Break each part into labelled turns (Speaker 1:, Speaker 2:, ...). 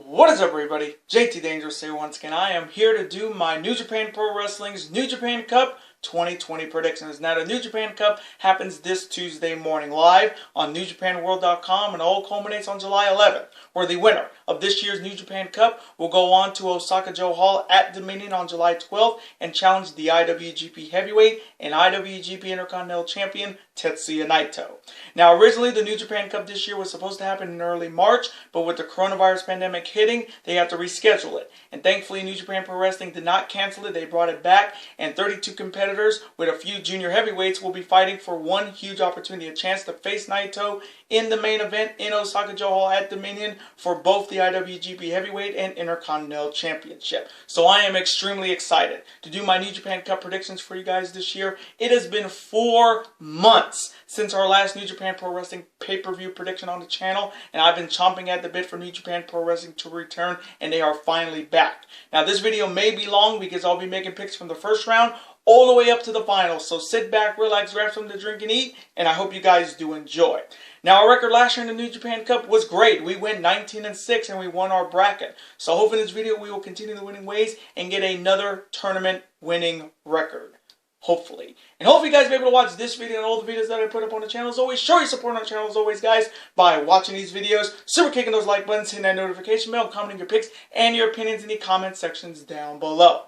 Speaker 1: What is up, everybody? JT Dangerous here once again. I am here to do my New Japan Pro Wrestling's New Japan Cup 2020 predictions. Now, the New Japan Cup happens this Tuesday morning live on NewJapanWorld.com and all culminates on July 11th, where the winner of this year's New Japan Cup will go on to Osaka-jo Hall at Dominion on July 12th and challenge the IWGP Heavyweight and IWGP Intercontinental Champion Tetsuya Naito. Now, originally the New Japan Cup this year was supposed to happen in early March, but with the coronavirus pandemic hitting, they had to reschedule it. And thankfully, New Japan Pro Wrestling did not cancel it. They brought it back, and 32 competitors with a few junior heavyweights will be fighting for one huge opportunity, a chance to face Naito in the main event in Osaka-jo Hall at Dominion for both the IWGP Heavyweight and Intercontinental Championship. So I am extremely excited to do my New Japan Cup predictions for you guys this year. It has been 4 months since our last New Japan Pro Wrestling pay-per-view prediction on the channel, and I've been chomping at the bit for New Japan Pro Wrestling to return, and they are finally back. Now, this video may be long because I'll be making picks from the first round all the way up to the finals. So sit back, relax, grab something to drink and eat, and I hope you guys do enjoy. Now, our record last year in the New Japan Cup was great. We went 19-6 and we won our bracket. So I hope in this video we will continue the winning ways and get another tournament winning record. Hopefully. And hopefully you guys will be able to watch this video and all the videos that I put up on the channel. As always, show your support on the channel as always, guys, by watching these videos, super kicking those like buttons, hitting that notification bell, commenting your picks and your opinions in the comment sections down below.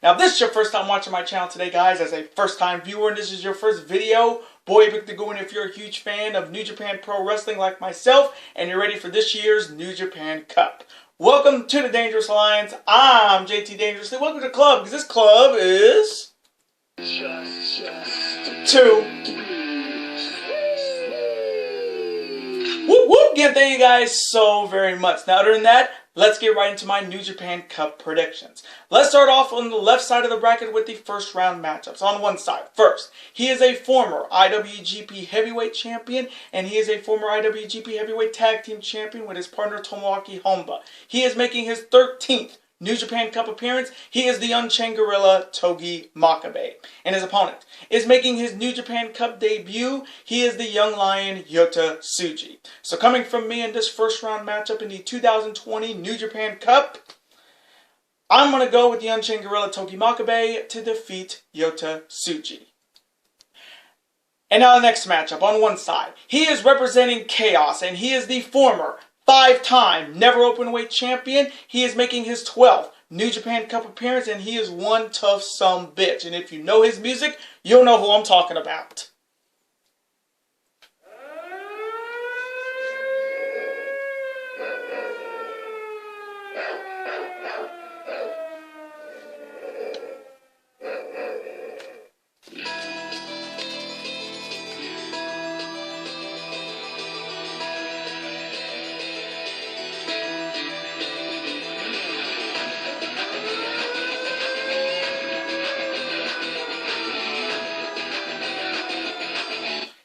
Speaker 1: Now, if this is your first time watching my channel today, guys, as a first-time viewer, and this is your first video, boy, epic to go in if you're a huge fan of New Japan Pro Wrestling like myself, and you're ready for this year's New Japan Cup. Welcome to the Dangerous Alliance. I'm JT Dangerously. Welcome to the club, because this club is... Just two. Whoop, whoop. Again, thank you guys so very much. Now, other than that, let's get right into my New Japan Cup predictions. Let's start off on the left side of the bracket with the first round matchups. On one side, first, he is a former IWGP Heavyweight Champion, and he is a former IWGP Heavyweight Tag Team Champion with his partner Tomoaki Honma. He is making his 13th New Japan Cup appearance. He is the Unchained Gorilla Togi Makabe. And his opponent is making his New Japan Cup debut. He is the Young Lion Yota Tsuji. So coming from me in this first round matchup in the 2020 New Japan Cup, I'm going to go with the Unchained Gorilla Togi Makabe to defeat Yota Tsuji. And now the next matchup on one side. He is representing Chaos, and he is the former 5-time Never Openweight Champion. He is making his 12th New Japan Cup appearance, and he is one tough sumbitch. And if you know his music, you'll know who I'm talking about.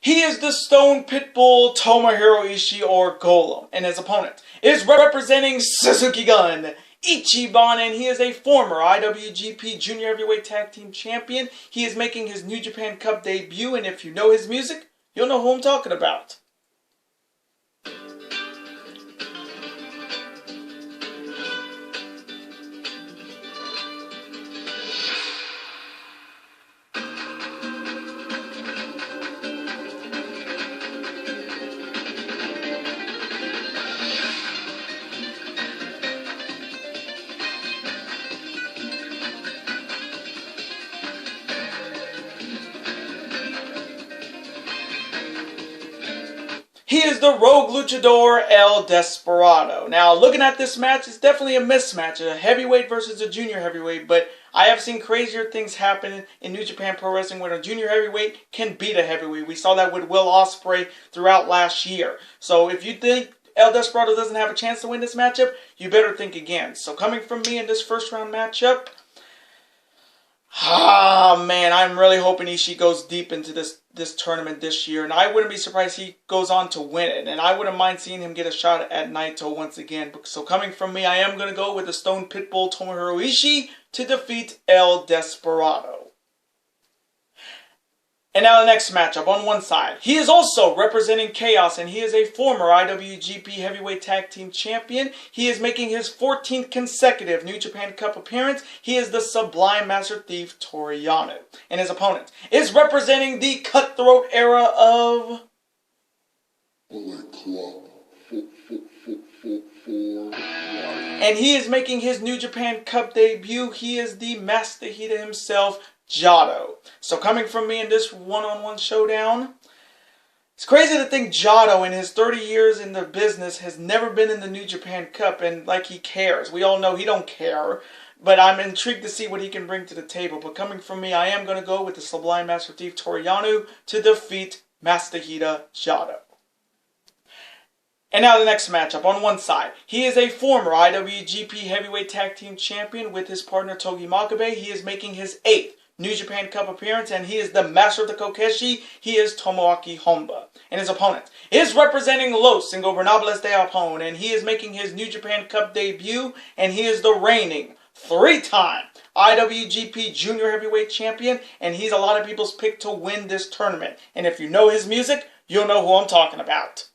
Speaker 1: He is the Stone Pitbull Tomohiro Ishii, or Golem, and his opponent is representing Suzuki Gun Ichiban, and he is a former IWGP Junior Heavyweight Tag Team Champion. He is making his New Japan Cup debut, and if you know his music, you'll know who I'm talking about. He is the Rogue Luchador El Desperado. Now, looking at this match, it's definitely a mismatch, a heavyweight versus a junior heavyweight, but I have seen crazier things happen in New Japan Pro Wrestling when a junior heavyweight can beat a heavyweight. We saw that with Will Ospreay throughout last year. So if you think El Desperado doesn't have a chance to win this matchup, you better think again. So coming from me in this first round matchup, man, I'm really hoping Ishii goes deep into this tournament this year, and I wouldn't be surprised he goes on to win it, and I wouldn't mind seeing him get a shot at Naito once again. So coming from me, I am going to go with the Stone Pitbull Tomohiro Ishii to defeat El Desperado. And now the next matchup on one side. He is also representing Chaos, and he is a former IWGP Heavyweight Tag Team Champion. He is making his 14th consecutive New Japan Cup appearance. He is the Sublime Master Thief Toru Yano. And his opponent is representing the Cutthroat era of
Speaker 2: Bullet Club.
Speaker 1: And he is making his New Japan Cup debut. He is the Masahita himself, Jado. So coming from me in this one-on-one showdown, it's crazy to think Jado in his 30 years in the business has never been in the New Japan Cup, and like he cares. We all know he don't care, but I'm intrigued to see what he can bring to the table. But coming from me, I am going to go with the Sublime Master Thief Toru Yano to defeat Masahita Jado. And now the next matchup on one side. He is a former IWGP Heavyweight Tag Team Champion with his partner Togi Makabe. He is making his 8th New Japan Cup appearance, and he is the Master of the Kokeshi. He is Tomoaki Honba. And his opponent is representing Los Ingobernables de Japón, and he is making his New Japan Cup debut, and he is the reigning 3-time IWGP Junior Heavyweight Champion, and he's a lot of people's pick to win this tournament. And if you know his music, you'll know who I'm talking about.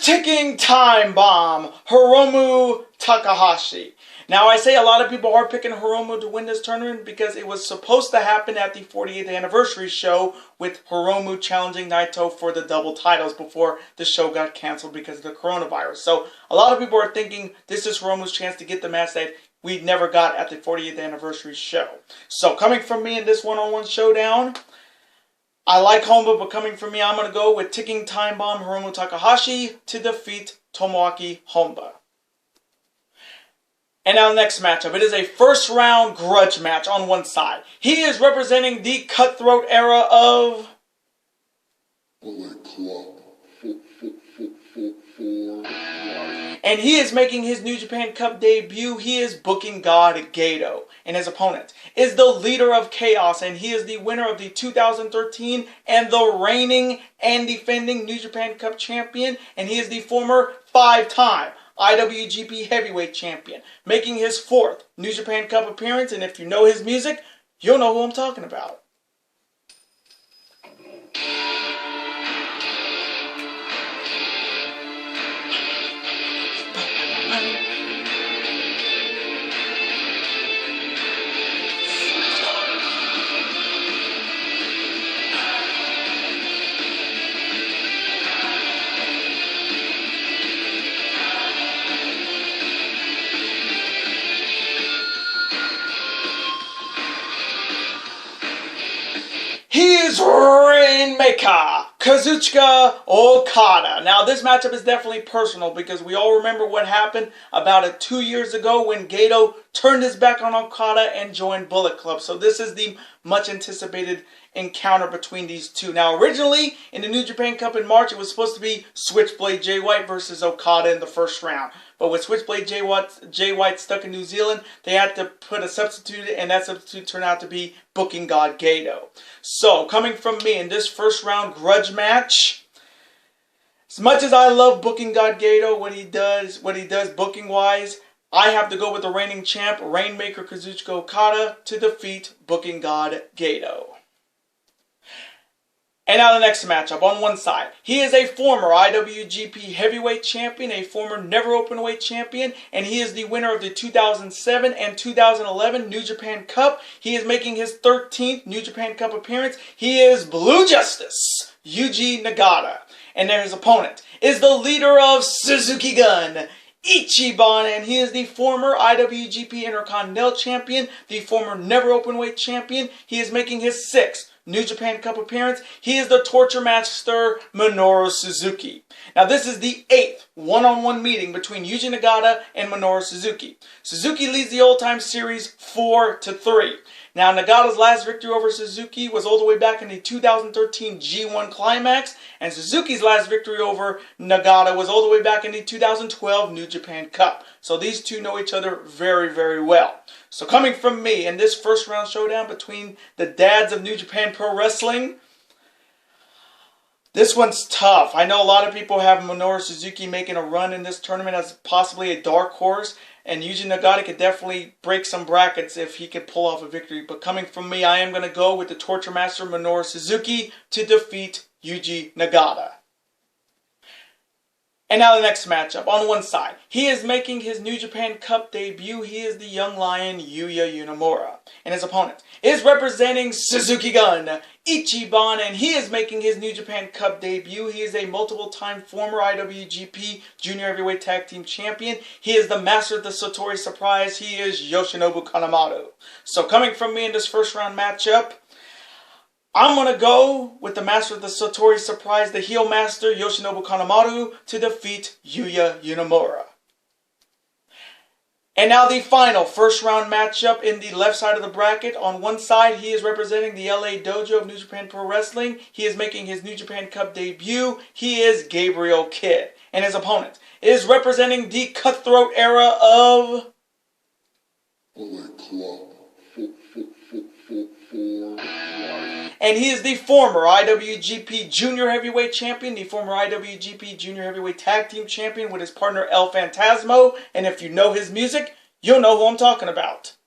Speaker 1: Ticking time bomb, Hiromu Takahashi. Now I say a lot of people are picking Hiromu to win this tournament because it was supposed to happen at the 48th anniversary show with Hiromu challenging Naito for the double titles before the show got canceled because of the coronavirus. So a lot of people are thinking this is Hiromu's chance to get the match that we never got at the 48th anniversary show. So coming from me in this one-on-one showdown, I like Honba, but coming from me, I'm going to go with Ticking Time Bomb Hiromu Takahashi to defeat Tomoaki Honba. And now the next matchup. It is a first round grudge match on one side. He is representing the Cutthroat era of
Speaker 2: Bullet Club.
Speaker 1: And he is making his New Japan Cup debut. He is booking God Gato. And his opponent is the leader of Chaos. And he is the winner of the 2013 and the reigning and defending New Japan Cup champion. And he is the former 5-time IWGP Heavyweight Champion. Making his 4th New Japan Cup appearance. And if you know his music, you'll know who I'm talking about. He is Rainmaker Kazuchika Okada. Now this matchup is definitely personal because we all remember what happened about 2 years ago when Gato turned his back on Okada and joined Bullet Club. So this is the much anticipated encounter between these two. Now originally in the New Japan Cup in March it was supposed to be Switchblade Jay White versus Okada in the first round. But with Switchblade Jay White stuck in New Zealand, they had to put a substitute, and that substitute turned out to be Booking God Gato. So, coming from me in this first round grudge match, as much as I love Booking God Gato, what he does booking wise, I have to go with the reigning champ, Rainmaker Kazuchika Okada, to defeat Booking God Gato. And now the next matchup on one side. He is a former IWGP Heavyweight Champion, a former Never Openweight Champion, and he is the winner of the 2007 and 2011 New Japan Cup. He is making his 13th New Japan Cup appearance. He is Blue Justice, Yuji Nagata. And then his opponent is the leader of Suzuki Gun, Ichiban, and he is the former IWGP Intercontinental Champion, the former Never Openweight Champion. He is making his 6th New Japan Cup appearance. He is the Torture Master Minoru Suzuki. Now this is the 8th one-on-one meeting between Yuji Nagata and Minoru Suzuki. Suzuki leads the all-time series 4-3. Now, Nagata's last victory over Suzuki was all the way back in the 2013 G1 Climax, and Suzuki's last victory over Nagata was all the way back in the 2012 New Japan Cup. So these two know each other very, very well. So coming from me in this first round showdown between the dads of New Japan Pro Wrestling, this one's tough. I know a lot of people have Minoru Suzuki making a run in this tournament as possibly a dark horse, and Yuji Nagata could definitely break some brackets if he could pull off a victory. But coming from me, I am going to go with the Torture Master Minoru Suzuki to defeat Yuji Nagata. And now the next matchup. On one side, he is making his New Japan Cup debut. He is the young lion Yuya Uemura. And his opponent is representing Suzuki Gun, Ichiban, and he is making his New Japan Cup debut. He is a multiple-time former IWGP Junior Heavyweight Tag Team Champion. He is the master of the Satori Surprise. He is Yoshinobu Kanemaru. So coming from me in this first round matchup, I'm going to go with the master of the Satori Surprise, the heel master, Yoshinobu Kanemaru, to defeat Yuya Uemura. And now the final first round matchup in the left side of the bracket. On one side, he is representing the LA Dojo of New Japan Pro Wrestling. He is making his New Japan Cup debut. He is Gabriel Kidd. And his opponent is representing the Cutthroat era of
Speaker 2: Bullet Club.
Speaker 1: And he is the former IWGP Junior Heavyweight Champion, the former IWGP Junior Heavyweight Tag Team Champion with his partner El Phantasmo. And if you know his music, you'll know who I'm talking about.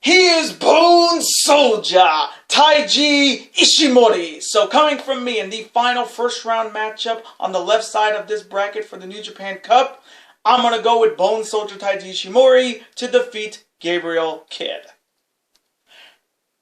Speaker 1: He is Bone Soldier, Taiji Ishimori. So coming from me in the final first round matchup on the left side of this bracket for the New Japan Cup, I'm going to go with Bone Soldier Taiji Ishimori to defeat Gabriel Kidd.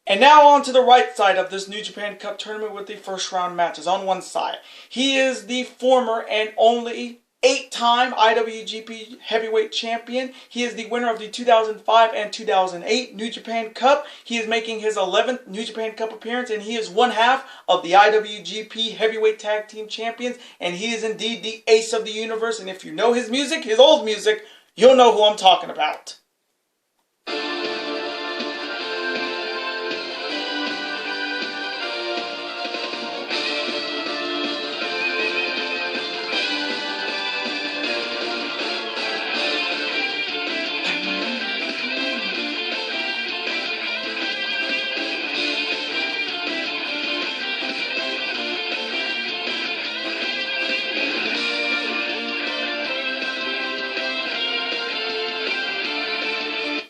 Speaker 1: And now on to the right side of this New Japan Cup tournament with the first round matches. On one side, he is the former and only 8-time IWGP Heavyweight Champion. He is the winner of the 2005 and 2008 New Japan Cup. He is making his 11th New Japan Cup appearance, and he is one half of the IWGP Heavyweight Tag Team Champions, and he is indeed the ace of the universe. And if you know his music, his old music, you'll know who I'm talking about.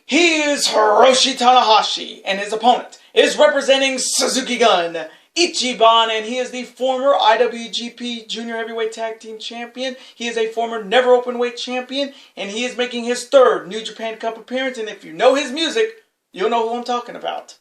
Speaker 1: He is Hiroshi Tanahashi, and his opponent is representing Suzuki Gun, Ichiban, and he is the former IWGP Junior Heavyweight Tag Team Champion. He is a former Never Openweight Champion, and he is making his third New Japan Cup appearance, and if you know his music, you'll know who I'm talking about.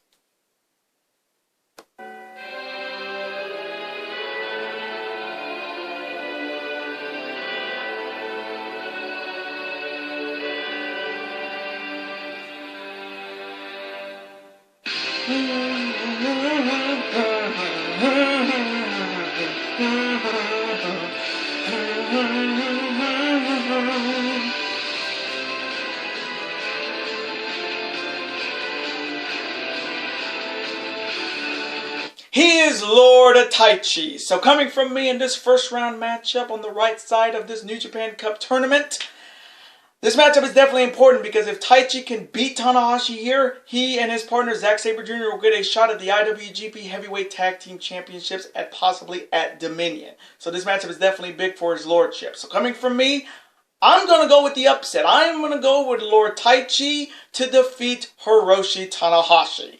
Speaker 1: He is Lord Taichi. So coming from me in this first round matchup on the right side of this New Japan Cup tournament, this matchup is definitely important because if Taichi can beat Tanahashi here, he and his partner Zack Sabre Jr. will get a shot at the IWGP Heavyweight Tag Team Championships at possibly at Dominion. So this matchup is definitely big for his lordship. So coming from me, I'm going to go with the upset. I'm going to go with Lord Taichi to defeat Hiroshi Tanahashi.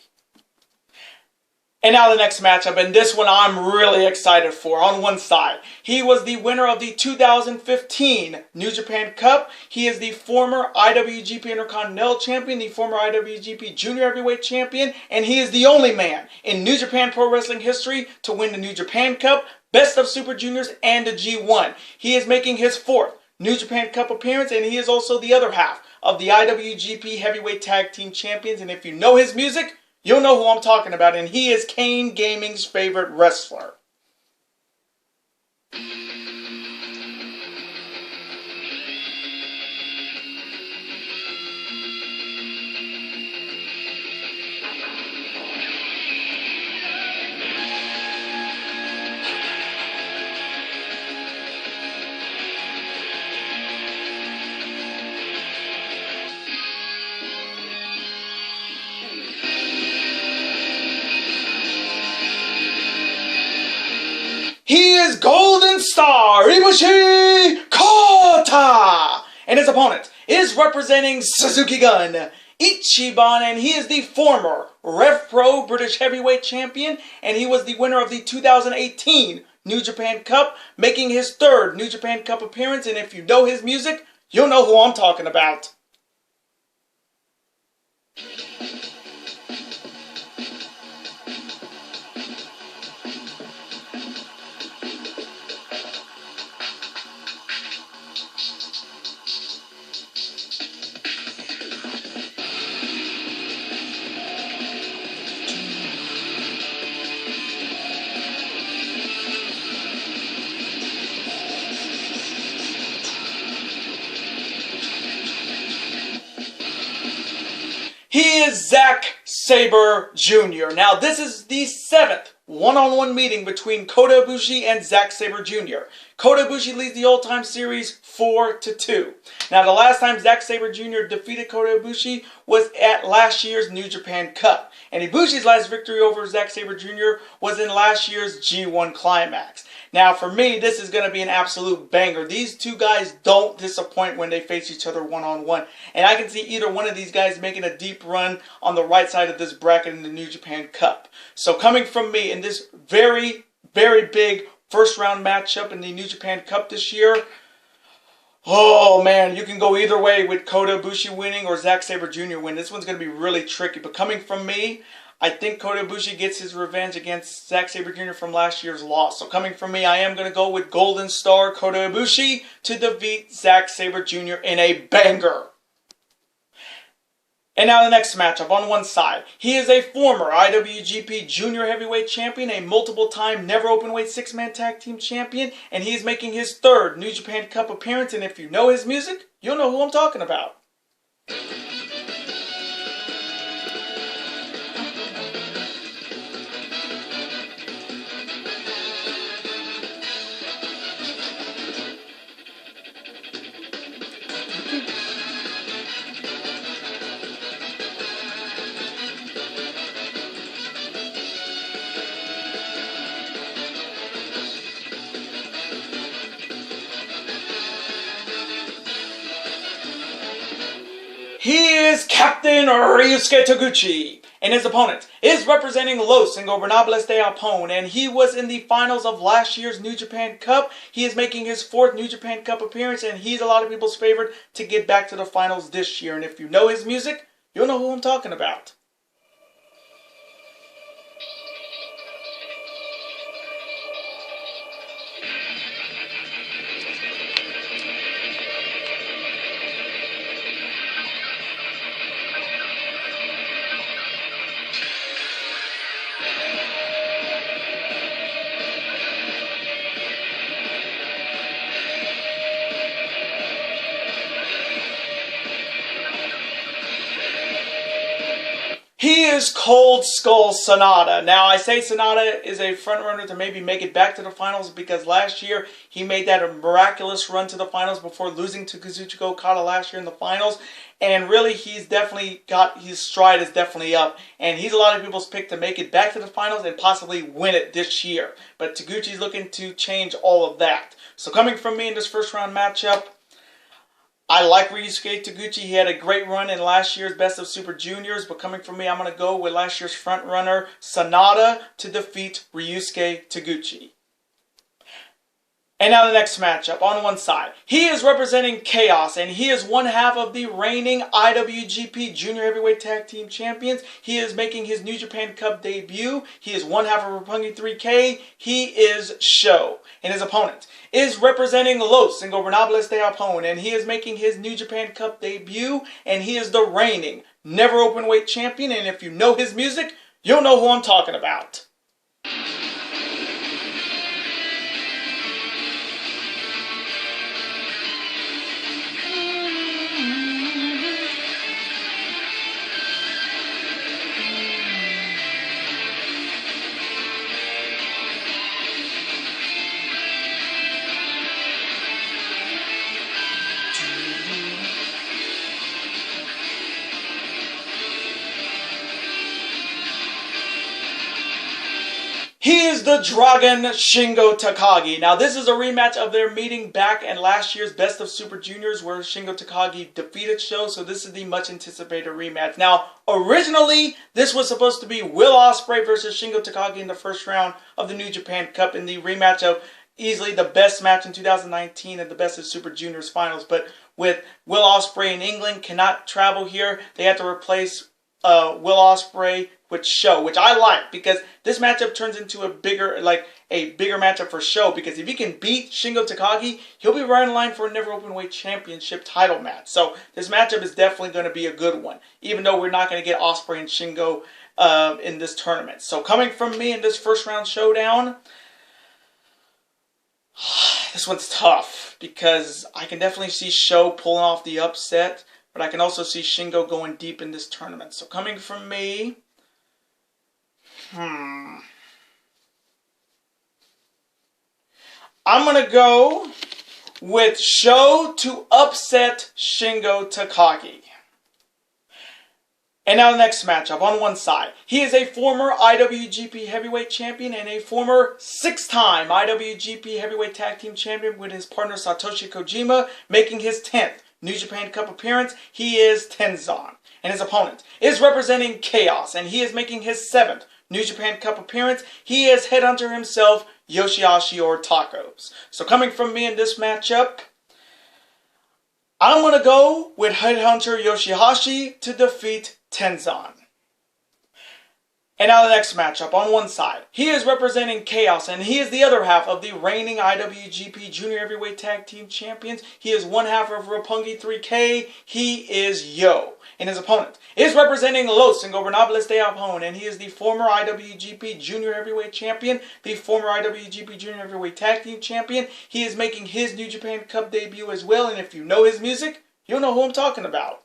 Speaker 1: And now the next matchup, and this one I'm really excited for. On one side, he was the winner of the 2015 New Japan Cup. He is the former IWGP Intercontinental Champion, the former IWGP Junior Heavyweight Champion, and he is the only man in New Japan Pro Wrestling history to win the New Japan Cup, Best of Super Juniors, and the G1. He is making his 4th New Japan Cup appearance, and he is also the other half of the IWGP Heavyweight Tag Team Champions. And if you know his music, you'll know who I'm talking about, and he is Kane Gaming's favorite wrestler. He is Golden Star Ibushi Kota! And his opponent is representing Suzuki Gun, Ichiban, and he is the former Rev Pro British Heavyweight Champion, and he was the winner of the 2018 New Japan Cup, making his 3rd New Japan Cup appearance, and if you know his music, you'll know who I'm talking about. He is Zack Sabre Jr. Now, this is the 7th one-on-one meeting between Kota Ibushi and Zack Sabre Jr. Kota Ibushi leads the all-time series 4-2. Now, the last time Zack Sabre Jr. defeated Kota Ibushi was at last year's New Japan Cup. And Ibushi's last victory over Zack Sabre Jr. was in last year's G1 Climax. Now, for me, this is going to be an absolute banger. These two guys don't disappoint when they face each other one-on-one. And I can see either one of these guys making a deep run on the right side of this bracket in the New Japan Cup. So coming from me in this very, very big first-round matchup in the New Japan Cup this year, oh man, you can go either way with Kota Ibushi winning or Zack Sabre Jr. winning. This one's going to be really tricky. But coming from me, I think Kota Ibushi gets his revenge against Zack Sabre Jr. from last year's loss. So coming from me, I am going to go with Golden Star Kota Ibushi to defeat Zack Sabre Jr. in a banger. And now the next matchup on one side. He is a former IWGP Junior Heavyweight Champion, a multiple-time Never Openweight 6-man Tag Team Champion, and he is making his 3rd New Japan Cup appearance, and if you know his music, you'll know who I'm talking about. He is Captain Ryusuke Taguchi, and his opponent is representing Los Ingobernables de Japón, and he was in the finals of last year's New Japan Cup. He is making his 4th New Japan Cup appearance, and he's a lot of people's favorite to get back to the finals this year. And if you know his music, you'll know who I'm talking about. He is Cold Skull Sonata. Now, I say Sonata is a frontrunner to maybe make it back to the finals because last year he made that miraculous run to the finals before losing to Kazuchika Okada last year in the finals. And really, he's definitely got, his stride is definitely up. And he's a lot of people's pick to make it back to the finals and possibly win it this year. But Taguchi's looking to change all of that. So coming from me in this first round matchup, I like Ryusuke Taguchi. He had a great run in last year's Best of Super Juniors, but coming from me, I'm going to go with last year's front runner, Sanada, to defeat Ryusuke Taguchi. And now the next matchup, on one side. He is representing Chaos, and he is one half of the reigning IWGP Junior Heavyweight Tag Team Champions. He is making his New Japan Cup debut. He is one half of Roppongi 3K. He is Sho. And his opponent is representing Los Ingobernables de Japón, and he is making his New Japan Cup debut, and he is the reigning Never Openweight Champion, and if you know his music, you'll know who I'm talking about. He is the Dragon Shingo Takagi. Now, this is a rematch of their meeting back in last year's Best of Super Juniors where Shingo Takagi defeated Sho, so this is the much anticipated rematch. Now, originally, this was supposed to be Will Ospreay versus Shingo Takagi in the first round of the New Japan Cup in the rematch of easily the best match in 2019 at the Best of Super Juniors finals, but with Will Ospreay in England cannot travel here, they had to replace Will Ospreay with Sho, which I like because this matchup turns into a bigger matchup for Sho, because if he can beat Shingo Takagi, he'll be right in line for a Never Openweight Championship title match. So this matchup is definitely going to be a good one, even though we're not going to get Ospreay and Shingo in this tournament. So coming from me in this first round showdown, this one's tough because I can definitely see Sho pulling off the upset, but I can also see Shingo going deep in this tournament. So coming from me, I'm going to go with Sho to upset Shingo Takagi. And now the next matchup, on one side. He is a former IWGP Heavyweight Champion and a former 6-time IWGP Heavyweight Tag Team Champion with his partner Satoshi Kojima, making his 10th New Japan Cup appearance. He is Tenzan. And his opponent is representing Chaos, and he is making his 7th New Japan Cup appearance. He is Headhunter himself, Yoshihashi or Tacos. So coming from me in this matchup, I'm going to go with Headhunter Yoshihashi to defeat Tenzan. And now the next matchup, on one side. He is representing Chaos, and he is the other half of the reigning IWGP Junior Heavyweight Tag Team Champions. He is one half of Roppongi 3K. He is Yo. And his opponent is representing Los Ingobernables de Japón, and he is the former IWGP Junior Heavyweight Champion, the former IWGP Junior Heavyweight Tag Team Champion. He is making his New Japan Cup debut as well, and if you know his music, you'll know who I'm talking about.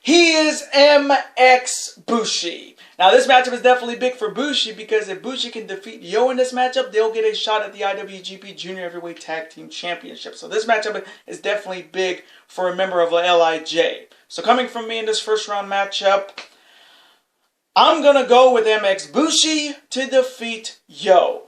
Speaker 1: He is MX Bushi. Now this matchup is definitely big for Bushi, because if Bushi can defeat Yo in this matchup, they'll get a shot at the IWGP Junior Heavyweight Tag Team Championship. So this matchup is definitely big for a member of LIJ. So coming from me in this first round matchup, I'm going to go with MX Bushi to defeat Yo.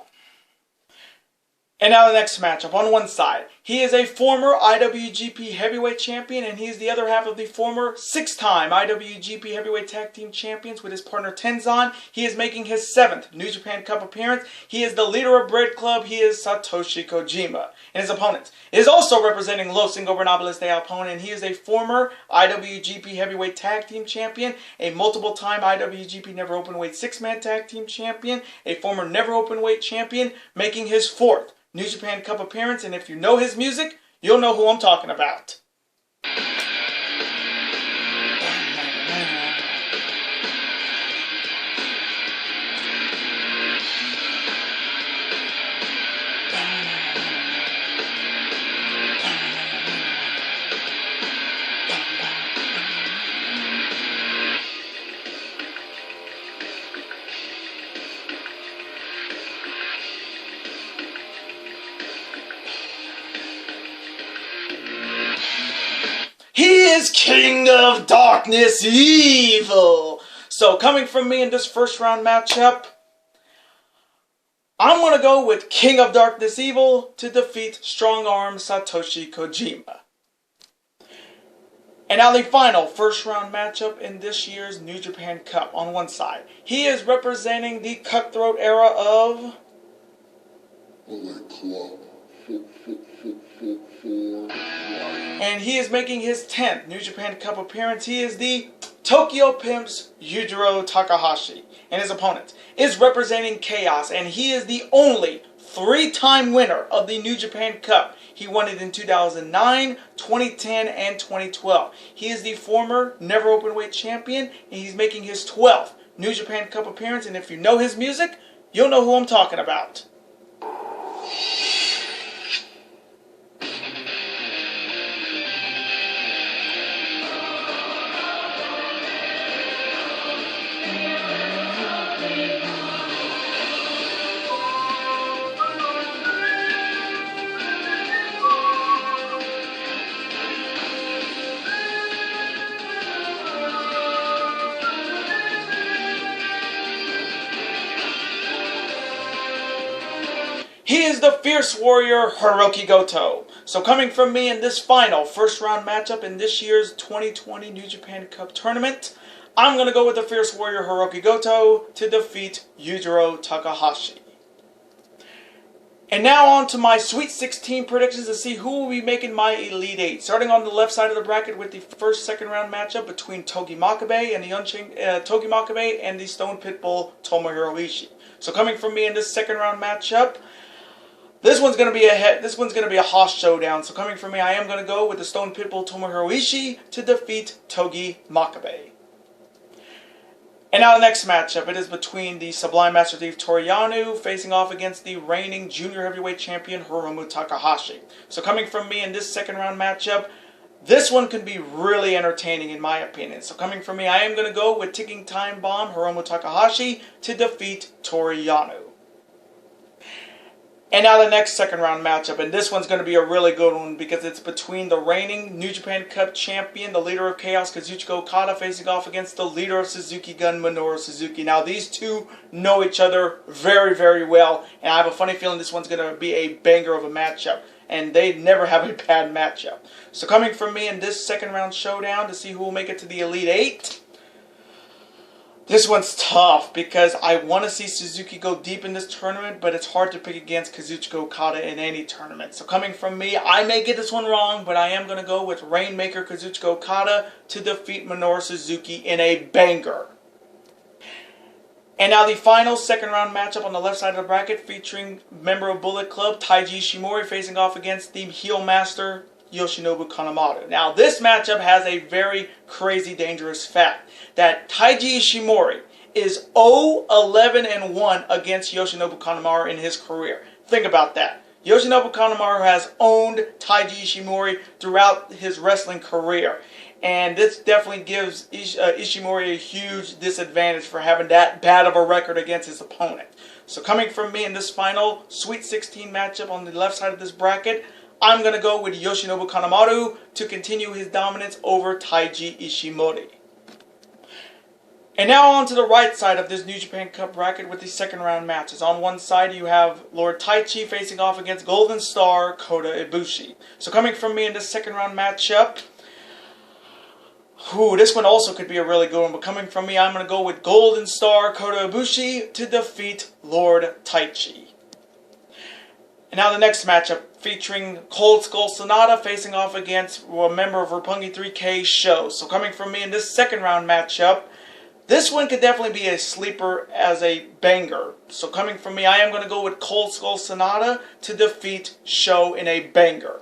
Speaker 1: And now the next matchup, on one side. He is a former IWGP Heavyweight Champion, and he is the other half of the former 6-time IWGP Heavyweight Tag Team Champions with his partner Tenzan. He is making his 7th New Japan Cup appearance. He is the leader of Bread Club. He is Satoshi Kojima. And his opponent is also representing Los Ingobernables de Japón, and he is a former IWGP Heavyweight Tag Team Champion, a multiple-time IWGP Never Openweight 6-Man Tag Team Champion, a former Never Openweight Champion, making his 4th New Japan Cup appearance, and if you know his music, you'll know who I'm talking about. He is King of Darkness Evil. So coming from me in this first round matchup, I'm going to go with King of Darkness Evil to defeat Strong Arm Satoshi Kojima. And now the final first round matchup in this year's New Japan Cup. On one side, he is representing the Cutthroat era of
Speaker 2: Bullet Club.
Speaker 1: and he is making his 10th New Japan Cup appearance. He is the Tokyo Pimps Yujiro Takahashi. And his opponent is representing Chaos, and he is the only 3-time winner of the New Japan Cup. He won it in 2009, 2010, and 2012. He is the former Never Openweight champion, and he's making his 12th New Japan Cup appearance. And if you know his music, you'll know who I'm talking about. He is the Fierce Warrior Hiroki Goto. So coming from me in this final first round matchup in this year's 2020 New Japan Cup tournament, I'm going to go with the Fierce Warrior Hiroki Goto to defeat Yujiro Takahashi. And now on to my Sweet 16 predictions to see who will be making my Elite 8. Starting on the left side of the bracket with the first second round matchup between Togi Makabe and the Stone Pitbull Tomohiro Ishii. So coming from me in this second round matchup, this one's gonna be a Hoss showdown. So coming from me, I am gonna go with the Stone Pitbull Tomohiro Ishii to defeat Togi Makabe. And now the next matchup, it is between the Sublime Master Thief Toru Yano facing off against the reigning Junior Heavyweight Champion Hiromu Takahashi. So coming from me in this second round matchup, this one could be really entertaining in my opinion. So coming from me, I am gonna go with Ticking Time Bomb Hiromu Takahashi to defeat Toru Yano. And now the next second round matchup, and this one's going to be a really good one because it's between the reigning New Japan Cup champion, the leader of Chaos, Kazuchika Okada, facing off against the leader of Suzuki Gun, Minoru Suzuki. Now these two know each other very, very well, and I have a funny feeling this one's going to be a banger of a matchup, and they never have a bad matchup. So coming from me in this second round showdown to see who will make it to the Elite 8, this one's tough because I want to see Suzuki go deep in this tournament, but it's hard to pick against Kazuchika Okada in any tournament. So coming from me, I may get this one wrong, but I am going to go with Rainmaker Kazuchika Okada to defeat Minoru Suzuki in a banger. And now the final second round matchup on the left side of the bracket featuring member of Bullet Club, Taiji Ishimori, facing off against the heel master, Yoshinobu Kanemaru. Now this matchup has a very crazy dangerous fact that Taiji Ishimori is 0-11-1 against Yoshinobu Kanemaru in his career. Think about that. Yoshinobu Kanemaru has owned Taiji Ishimori throughout his wrestling career, and this definitely gives Ishimori a huge disadvantage for having that bad of a record against his opponent. So coming from me in this final Sweet 16 matchup on the left side of this bracket, I'm going to go with Yoshinobu Kanemaru to continue his dominance over Taiji Ishimori. And now on to the right side of this New Japan Cup bracket with the second round matches. On one side you have Lord Taichi facing off against Golden Star Kota Ibushi. So coming from me in this second round matchup, this one also could be a really good one, but coming from me, I'm going to go with Golden Star Kota Ibushi to defeat Lord Taichi. And now the next matchup featuring Cold Skull Sonata facing off against a member of Roppongi 3K Show. So coming from me in this second round matchup, this one could definitely be a sleeper as a banger. So coming from me, I am going to go with Cold Skull Sonata to defeat Show in a banger.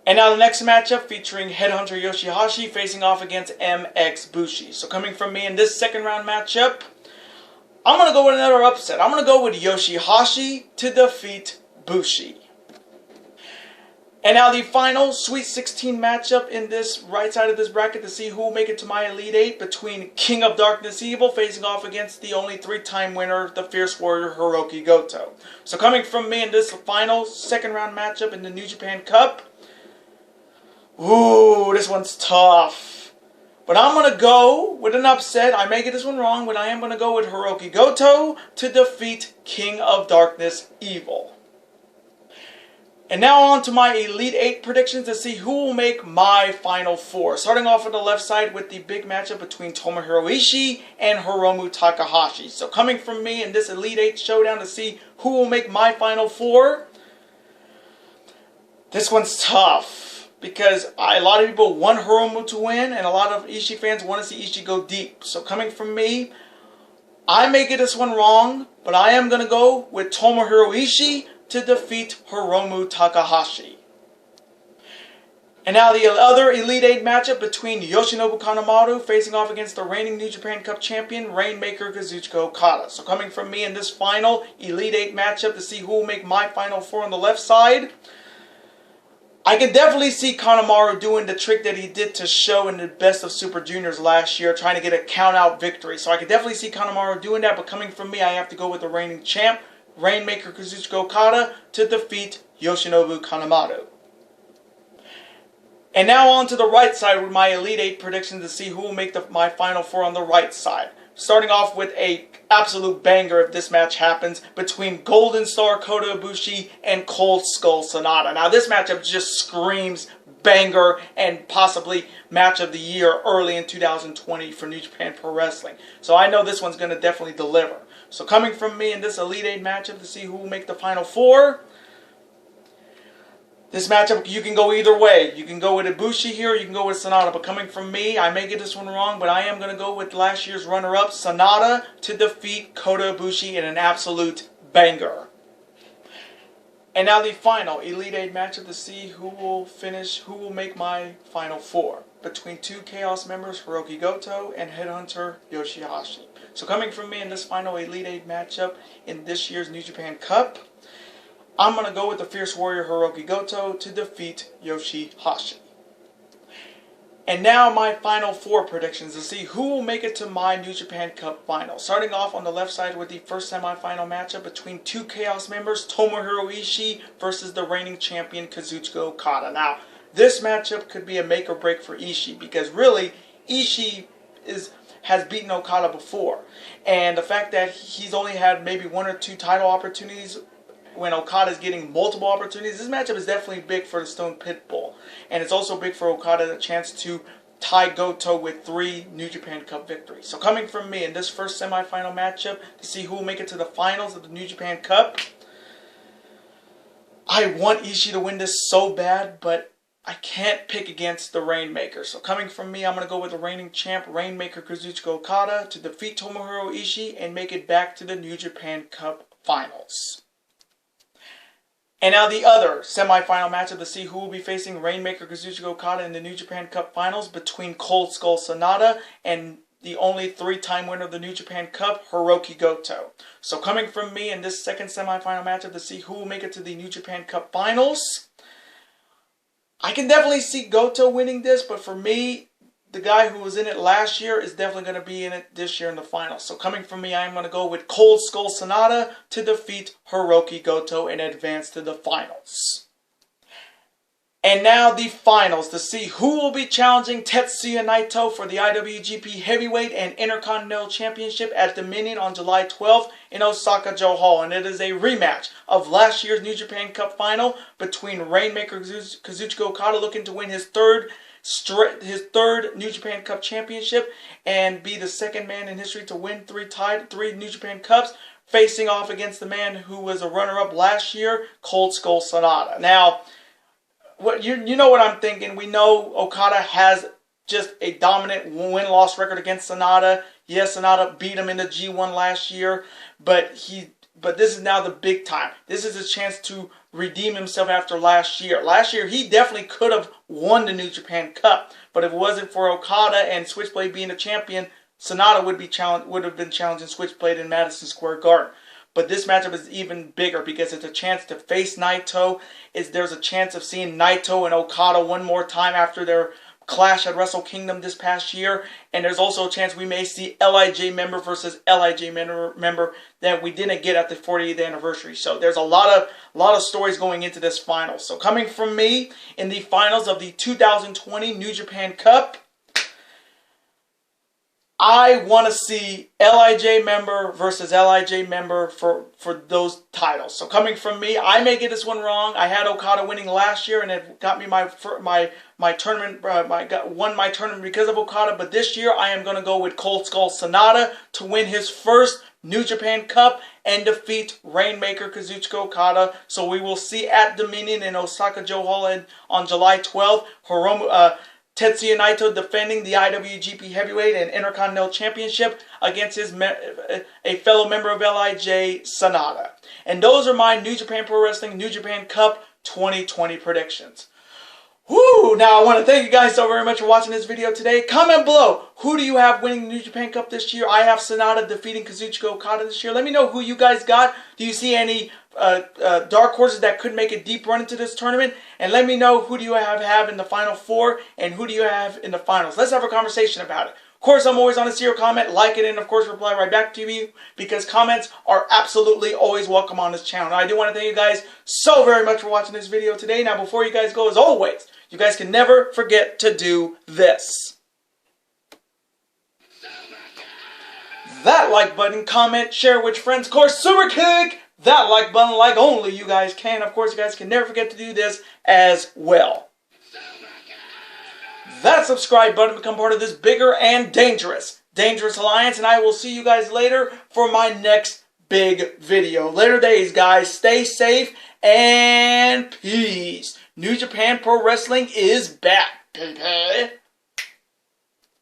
Speaker 1: And now the next matchup featuring Headhunter Yoshihashi facing off against MX Bushi. So coming from me in this second round matchup, I'm going to go with another upset. I'm going to go with Yoshihashi to defeat Bushi. And now the final Sweet 16 matchup in this right side of this bracket to see who will make it to my Elite 8 between King of Darkness Evil facing off against the only 3-time winner, the Fierce Warrior Hiroki Goto. So coming from me in this final second round matchup in the New Japan Cup, Ooh, this one's tough. But I'm going to go with an upset. I may get this one wrong, but I am going to go with Hirooki Goto to defeat King of Darkness Evil. And now on to my Elite 8 predictions to see who will make my Final Four. Starting off on the left side with the big matchup between Tomohiro Ishii and Hiromu Takahashi. So coming from me in this Elite 8 showdown to see who will make my Final Four. This one's tough because a lot of people want Hiromu to win and a lot of Ishii fans want to see Ishii go deep. So coming from me, I may get this one wrong, but I am going to go with Tomohiro Ishii to defeat Hiromu Takahashi. And now the other Elite 8 matchup between Yoshinobu Kanemaru facing off against the reigning New Japan Cup champion, Rainmaker Kazuchika Okada. So coming from me in this final Elite 8 matchup to see who will make my Final Four on the left side, I can definitely see Kanemaru doing the trick that he did to Show in the Best of Super Juniors last year, trying to get a count-out victory. So I can definitely see Kanemaru doing that, but coming from me, I have to go with the reigning champ, Rainmaker Kazuchika Okada, to defeat Yoshinobu Kanemaru. And now on to the right side with my Elite 8 predictions to see who will make my Final Four on the right side. Starting off with a absolute banger if this match happens between Golden Star Kota Ibushi and Cold Skull Sonata. Now this matchup just screams banger and possibly match of the year early in 2020 for New Japan Pro Wrestling. So I know this one's going to definitely deliver. So coming from me in this Elite 8 matchup to see who will make the Final Four. This matchup, you can go either way. You can go with Ibushi here, or you can go with Sonata. But coming from me, I may get this one wrong, but I am going to go with last year's runner-up, Sonata, to defeat Kota Ibushi in an absolute banger. And now the final Elite 8 matchup to see who will make my Final Four. Between two Chaos members, Hirooki Goto and Headhunter Yoshihashi. So coming from me in this final Elite 8 matchup in this year's New Japan Cup, I'm going to go with the Fierce Warrior Hirooki Goto to defeat Yoshihashi. And now my Final Four predictions to see who will make it to my New Japan Cup final. Starting off on the left side with the first semifinal matchup between two Chaos members, Tomohiro Ishii versus the reigning champion Kazuchika Okada. Now, this matchup could be a make or break for Ishii because really, Ishii has beaten Okada before. And the fact that he's only had maybe one or two title opportunities when Okada is getting multiple opportunities, this matchup is definitely big for the Stone Pitbull. And it's also big for Okada, a chance to tie Goto with 3 New Japan Cup victories. So coming from me in this first semifinal matchup to see who will make it to the finals of the New Japan Cup, I want Ishii to win this so bad, but I can't pick against the Rainmaker. So coming from me, I'm going to go with the reigning champ, Rainmaker Kazuchika Okada, to defeat Tomohiro Ishii and make it back to the New Japan Cup finals. And now the other semi-final matchup to see who will be facing Rainmaker Kazuchika Okada in the New Japan Cup finals between Cold Skull Sonata and the only 3-time winner of the New Japan Cup, Hirooki Goto. So coming from me in this second semi-final matchup to see who will make it to the New Japan Cup finals, I can definitely see Goto winning this, but for me, the guy who was in it last year is definitely going to be in it this year in the finals. So coming from me, I'm going to go with Cold Skull Sonata to defeat Hirooki Goto and advance to the finals. And now the finals to see who will be challenging Tetsuya Naito for the IWGP Heavyweight and Intercontinental Championship at Dominion on July 12th in Osaka-jo Hall. And it is a rematch of last year's New Japan Cup final between Rainmaker Kazuchika Okada looking to win his third New Japan Cup Championship and be the second man in history to win 3 New Japan Cups, facing off against the man who was a runner-up last year, Cold Skull Sonata. Now, you know what I'm thinking. We know Okada has just a dominant win-loss record against Sonata. Yes, Sonata beat him in the G1 last year, but this is now the big time. This is his chance to redeem himself after last year. Last year, he definitely could have won the New Japan Cup, but if it wasn't for Okada and Switchblade being the champion, Sonata would have been challenging Switchblade in Madison Square Garden. But this matchup is even bigger because it's a chance to face Naito. There's a chance of seeing Naito and Okada one more time after their clash at Wrestle Kingdom this past year, and there's also a chance we may see LIJ member versus LIJ member that we didn't get at the 40th anniversary. So there's a lot of stories going into this final. So coming from me in the finals of the 2020 New Japan Cup, I want to see LIJ member versus LIJ member for those titles. So coming from me, I may get this one wrong. I had Okada winning last year, and it got me my tournament. Won my tournament because of Okada. But this year, I am going to go with Cold Skull Sonata to win his first New Japan Cup and defeat Rainmaker Kazuchika Okada. So we will see at Dominion in Osaka-jo Hall on July 12th. Tetsuya Naito defending the IWGP Heavyweight and Intercontinental Championship against a fellow member of LIJ, Sonata. And those are my New Japan Pro Wrestling New Japan Cup 2020 predictions. Woo! Now I want to thank you guys so very much for watching this video today. Comment below, who do you have winning the New Japan Cup this year? I have Sonata defeating Kazuchika Okada this year. Let me know who you guys got. Do you see any dark horses that could make a deep run into this tournament? And let me know who do you have in the Final Four and who do you have in the finals. Let's have a conversation about it. Of course, I'm always on to see your comment, like it, and of course reply right back to you, because comments are absolutely always welcome on this channel. Now, I do want to thank you guys so very much for watching this video today. Now, before you guys go, as always, you guys can never forget to do this. That like button, comment, share with your friends. Of course, super kick that like button like only you guys can. Of course, you guys can never forget to do this as well. That subscribe button to become part of this bigger and dangerous alliance. And I will see you guys later for my next big video. Later days, guys. Stay safe and peace. New Japan Pro Wrestling is back, baby.